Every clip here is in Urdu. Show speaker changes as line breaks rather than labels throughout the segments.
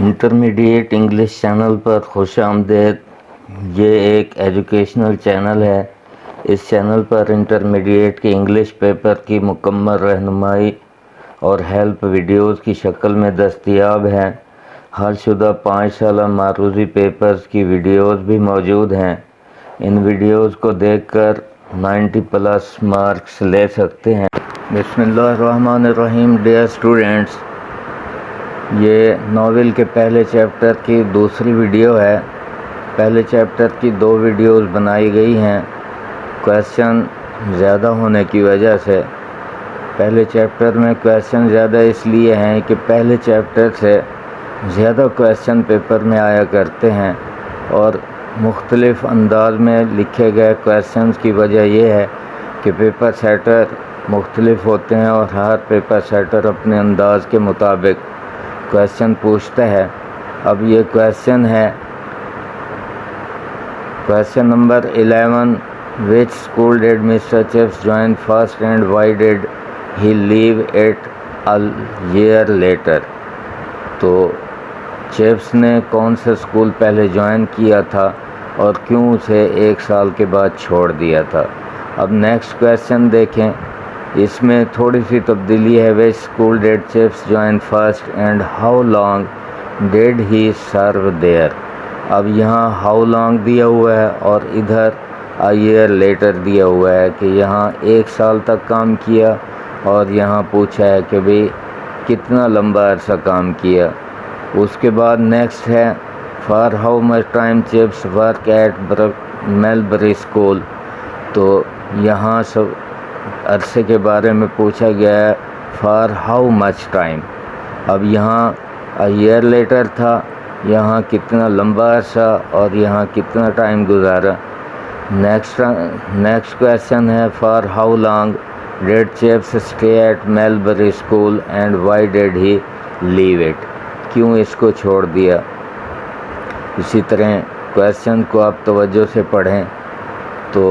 انٹرمیڈیٹ انگلش چینل پر خوش آمدید۔ یہ ایک ایجوکیشنل چینل ہے۔ اس چینل پر انٹرمیڈیٹ کے انگلش پیپر کی مکمل رہنمائی اور ہیلپ ویڈیوز کی شکل میں دستیاب ہیں۔ حل شدہ 5 سالہ معروضی پیپرز کی ویڈیوز بھی موجود ہیں۔ ان ویڈیوز کو دیکھ کر 90+ مارکس لے سکتے ہیں۔ بسم اللہ الرحمن الرحیم۔ ڈیئر اسٹوڈنٹس، یہ ناول کے پہلے چیپٹر کی دوسری ویڈیو ہے۔ پہلے چیپٹر کی 2 ویڈیوز بنائی گئی ہیں کویسچن زیادہ ہونے کی وجہ سے۔ پہلے چیپٹر میں کویسچن زیادہ اس لیے ہیں کہ پہلے چیپٹر سے زیادہ کویسچن پیپر میں آیا کرتے ہیں، اور مختلف انداز میں لکھے گئے کویسچنز کی وجہ یہ ہے کہ پیپر سیٹر مختلف ہوتے ہیں اور ہر پیپر سیٹر اپنے انداز کے مطابق کویسچن پوچھتا ہے۔ اب یہ کویسچن ہے question number 11۔ Which school did Mr. Chips join first and why did he leave it a year later؟ تو چپس نے کون سے اسکول پہلے جوائن کیا تھا اور کیوں اسے 1 سال کے بعد چھوڑ دیا تھا؟ اب نیکسٹ کویسچن دیکھیں، اس میں تھوڑی سی تبدیلی ہے۔ Which school did Chips join first and how long did he serve there؟ اب یہاں how long دیا ہوا ہے اور ادھر a year later دیا ہوا ہے کہ یہاں 1 سال تک کام کیا، اور یہاں پوچھا ہے کہ بھئی کتنا لمبا عرصہ کام کیا۔ اس کے بعد نیکسٹ ہے for how much time Chips work at Melbury School۔ تو یہاں سب عرصے کے بارے میں پوچھا گیا ہے for how much time۔ اب یہاں a year later تھا، یہاں کتنا لمبا عرصہ اور یہاں کتنا ٹائم گزارا۔ نیکسٹ کویسچن ہے for how long did Chips stay at Melbury School and why did he leave it؟ کیوں اس کو چھوڑ دیا؟ اسی طرح کویسچن کو آپ توجہ سے پڑھیں تو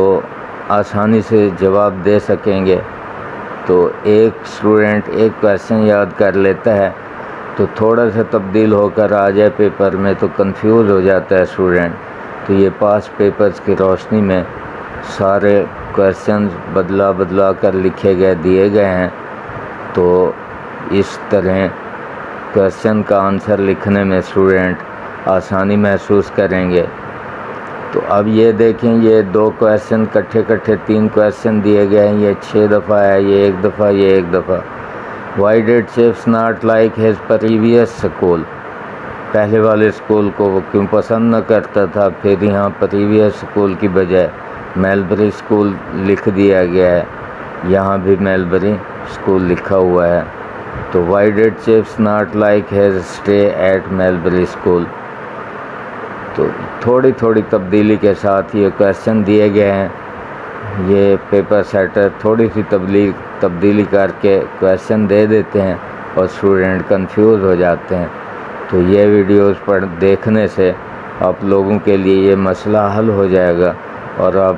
آسانی سے جواب دے سکیں گے۔ تو ایک اسٹوڈنٹ ایک کویسچن یاد کر لیتا ہے تو تھوڑا سا تبدیل ہو کر آ جائے پیپر میں تو کنفیوز ہو جاتا ہے اسٹوڈنٹ۔ تو یہ پاس پیپرز کی روشنی میں سارے کویسچنز بدلا کر لکھے گئے دیے گئے ہیں، تو اس طرح کویسچن کا آنسر لکھنے میں اسٹوڈنٹ آسانی محسوس کریں گے۔ تو اب یہ دیکھیں، یہ 2 کویسچن کٹھے 3 کویسچن دیے گئے ہیں۔ یہ 6 دفعہ ہے، یہ 1 دفعہ، یہ 1 دفعہ۔ Why did Chips not like his previous school؟ پہلے والے اسکول کو وہ کیوں پسند نہ کرتا تھا؟ پھر یہاں پریویس اسکول کی بجائے میلبری اسکول لکھ دیا گیا ہے، یہاں بھی میلبری اسکول لکھا ہوا ہے۔ تو Why did Chips not like his stay at Melbury School؟ تو تھوڑی تبدیلی کے ساتھ یہ کویسچن دیے گئے ہیں۔ یہ پیپر سیٹر تھوڑی سی تبدیلی کر کے کویسچن دے دیتے ہیں اور اسٹوڈنٹ کنفیوز ہو جاتے ہیں۔ تو یہ ویڈیوز دیکھنے سے آپ لوگوں کے لیے یہ مسئلہ حل ہو جائے گا اور آپ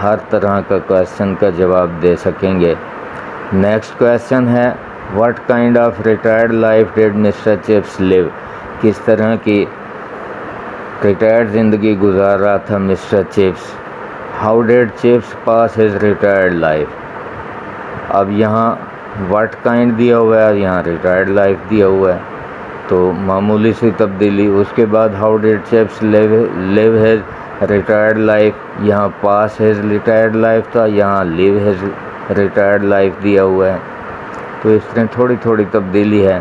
ہر طرح کا کویسچن کا جواب دے سکیں گے۔ نیکسٹ کویسچن ہے What kind of retired life did Mr. Chips live؟ کس طرح کی ریٹائرڈ زندگی گزار رہا تھا mister Chips? How did Chips pass his retired life؟ اب یہاں what kind دیا ہوا ہے اور یہاں ریٹائرڈ لائف دیا ہوا ہے، تو معمولی سی تبدیلی۔ اس کے بعد How did Chips live his retired life؟ یہاں pass his retired life تھا، یہاں live his retired life دیا ہوا ہے۔ تو اس طرح تھوڑی تبدیلی ہے۔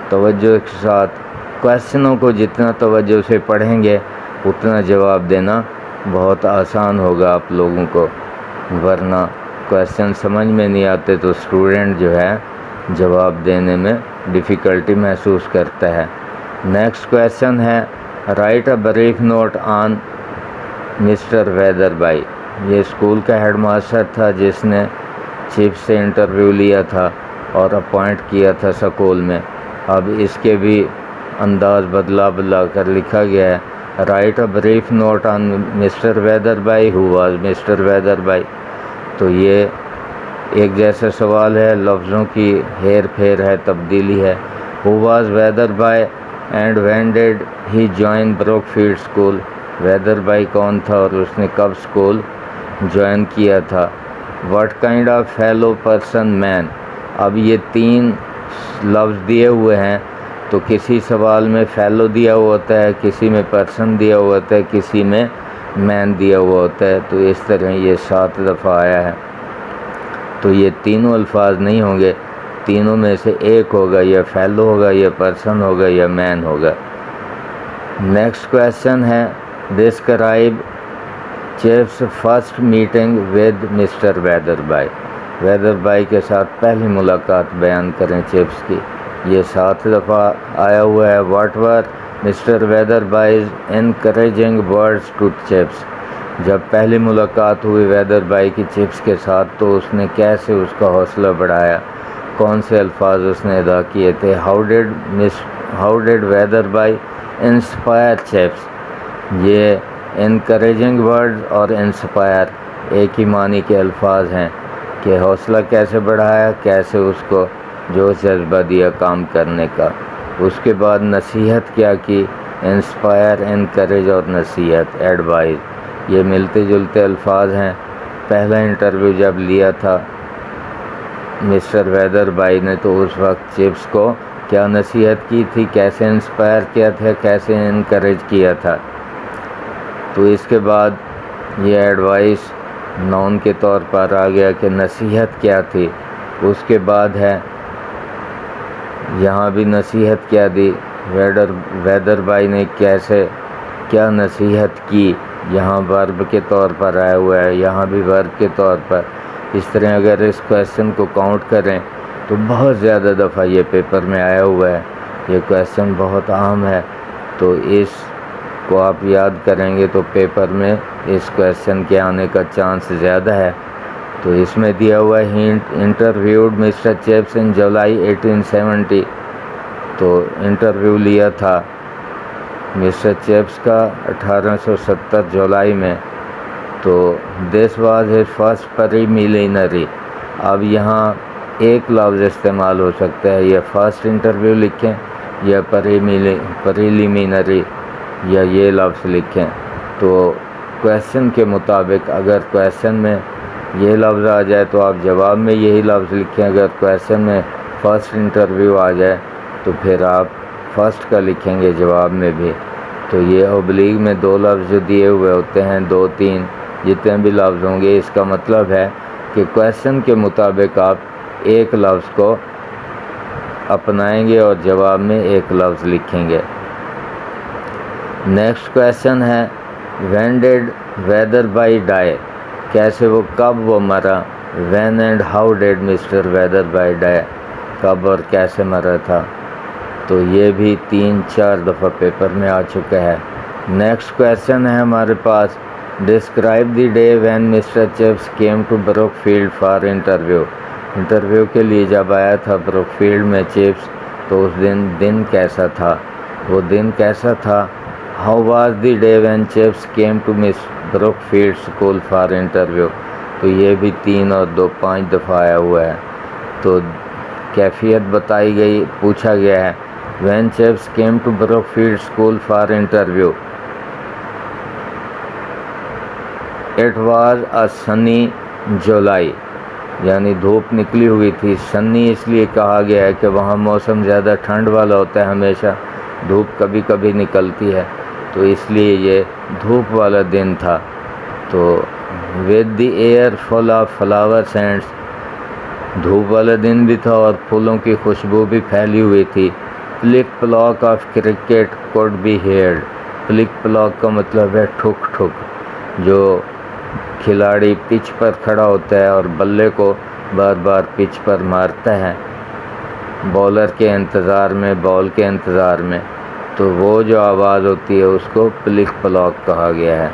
توجہ کے ساتھ کویسچنوں کو جتنا توجہ سے پڑھیں گے اتنا جواب دینا بہت آسان ہوگا آپ لوگوں کو، ورنہ کویسچن سمجھ میں نہیں آتے تو اسٹوڈنٹ جو ہے جواب دینے میں ڈیفیکلٹی محسوس کرتا ہے۔ نیکسٹ کویسچن ہے Write a brief note on Mr. Weatherby۔ یہ اسکول کا ہیڈ ماسٹر تھا جس نے چپس سے انٹرویو لیا تھا اور اپوائنٹ کیا تھا اسکول میں۔ اب اس کے بھی انداز بدلا کر لکھا گیا ہے Write a brief note on Mr. Weatherby۔ Who was Mr. Weatherby؟ تو یہ ایک جیسا سوال ہے، لفظوں کی ہیر پھیر ہے، تبدیلی ہے۔ Who was Weatherby؟ And when did he join Brookfield school, Weatherby کون تھا اور اس نے کب اسکول جوائن کیا تھا. What kind of fellow person man. اب یہ 3 لفظ دیے ہوئے ہیں, تو کسی سوال میں فیلو دیا ہوا ہوتا ہے, کسی میں پرسن دیا ہوا ہوتا ہے, کسی میں مین دیا ہوا ہوتا ہے. تو اس طرح یہ 7 دفعہ آیا ہے. تو یہ تینوں الفاظ نہیں ہوں گے, تینوں میں سے ایک ہوگا, یا فیلو ہوگا, یا پرسن ہوگا, یا مین ہوگا. نیکسٹ کویشچن ہے, describe Chips's first meeting with mister Weatherby. Weatherby کے ساتھ پہلی ملاقات بیان کریں چیفس کی. یہ 7 دفعہ آیا ہوا ہے. What were Mr Wetherby's encouraging words to Chips. جب پہلی ملاقات ہوئی ویدر بائی کی چیفس کے ساتھ, تو اس نے کیسے اس کا حوصلہ بڑھایا, کون سے الفاظ اس نے ادا کیے تھے. How did weather by inspire chiefs. یہ انکریجنگ ورڈ اور انسپائر ایک ہی معنی کے الفاظ ہیں کہ حوصلہ کیسے بڑھایا, کیسے اس کو جو جذبہ دیا کام کرنے کا. اس کے بعد نصیحت کیا کی, انسپائر, انکریج اور نصیحت, ایڈوائز, یہ ملتے جلتے الفاظ ہیں. پہلا انٹرویو جب لیا تھا مسٹر ویدر بائی نے, تو اس وقت چیفس کو کیا نصیحت کی تھی, کیسے انسپائر کیا تھا, کیسے انکریج کیا تھا. تو اس کے بعد یہ ایڈوائس نون کے طور پر آ گیا کہ نصیحت کیا تھی. اس کے بعد ہے یہاں بھی نصیحت کیا دی, ویدر بائی نے کیا نصیحت کی, یہاں ورب کے طور پر آیا ہوا ہے, یہاں بھی ورب کے طور پر. اس طرح اگر اس کویشچن کو کاؤنٹ کریں تو بہت زیادہ دفعہ یہ پیپر میں آیا ہوا ہے. یہ کویشچن بہت عام ہے, تو اس کو آپ یاد کریں گے تو پیپر میں اس کویشچن کے آنے کا چانس زیادہ ہے. تو اس میں دیا ہوا ہے ہنٹ, انٹرویوڈ مسٹر چیفس ان جولائی 1870. تو انٹرویو لیا تھا مسٹر چیفس کا 1870 جولائی میں. تو this was his first preliminary. اب یہاں ایک لفظ استعمال ہو سکتا ہے, یا فرسٹ انٹرویو لکھیں, یا پریلیمنری, یا یہ لفظ لکھیں. تو کویشچن کے مطابق اگر کویشچن میں یہ لفظ آ جائے تو آپ جواب میں یہی لفظ لکھیں. اگر کویشچن میں فرسٹ انٹرویو آ جائے تو پھر آپ فرسٹ کا لکھیں گے جواب میں بھی. تو یہ اوبلیگ میں 2 لفظ جو دیے ہوئے ہوتے ہیں, 2 3 جتنے بھی لفظ ہوں گے, اس کا مطلب ہے کہ کویشچن کے مطابق آپ ایک لفظ کو اپنائیں گے اور جواب میں ایک لفظ لکھیں گے. نیکسٹ کویشچن ہے, when did Wetherby die. کیسے کب وہ مرا. When and how did Mr Wetherby die. کب اور کیسے مرا تھا. تو یہ بھی 3-4 دفعہ پیپر میں آ چکا ہے. نیکسٹ کویشچن ہے ہمارے پاس, describe the day when Mr Chips came to Brookfield for interview. Interview کے لیے جب آیا تھا بروک فیلڈ میں چیفس, تو اس دن کیسا تھا, وہ دن کیسا تھا. How was the day when Chips came to Brookfield school for interview. تو یہ بھی 3 اور 2 5 دفعہ آیا ہوا ہے. تو کیفیت بتائی گئی, پوچھا گیا ہے when Chips came to Brookfield school for interview. It was a sunny July, یعنی دھوپ نکلی ہوئی تھی. سنی اس لیے کہا گیا ہے کہ وہاں موسم زیادہ ٹھنڈ والا ہوتا ہے, ہمیشہ دھوپ کبھی کبھی نکلتی ہے, تو اس لیے یہ دھوپ والا دن تھا. تو with the air full of flowers ends, دھوپ والا دن بھی تھا اور پھولوں کی خوشبو بھی پھیلی ہوئی تھی. پلک پلاک آف کرکٹ کوڈ بی ہیئرڈ. پلک پلاک کا مطلب ہے ٹھک ٹھک. جو کھلاڑی پچ پر کھڑا ہوتا ہے اور بلے کو بار بار پچ پر مارتا ہے بولر کے انتظار میں, بال کے انتظار میں, تو وہ جو آواز ہوتی ہے اس کو پلک پلاک کہا گیا ہے.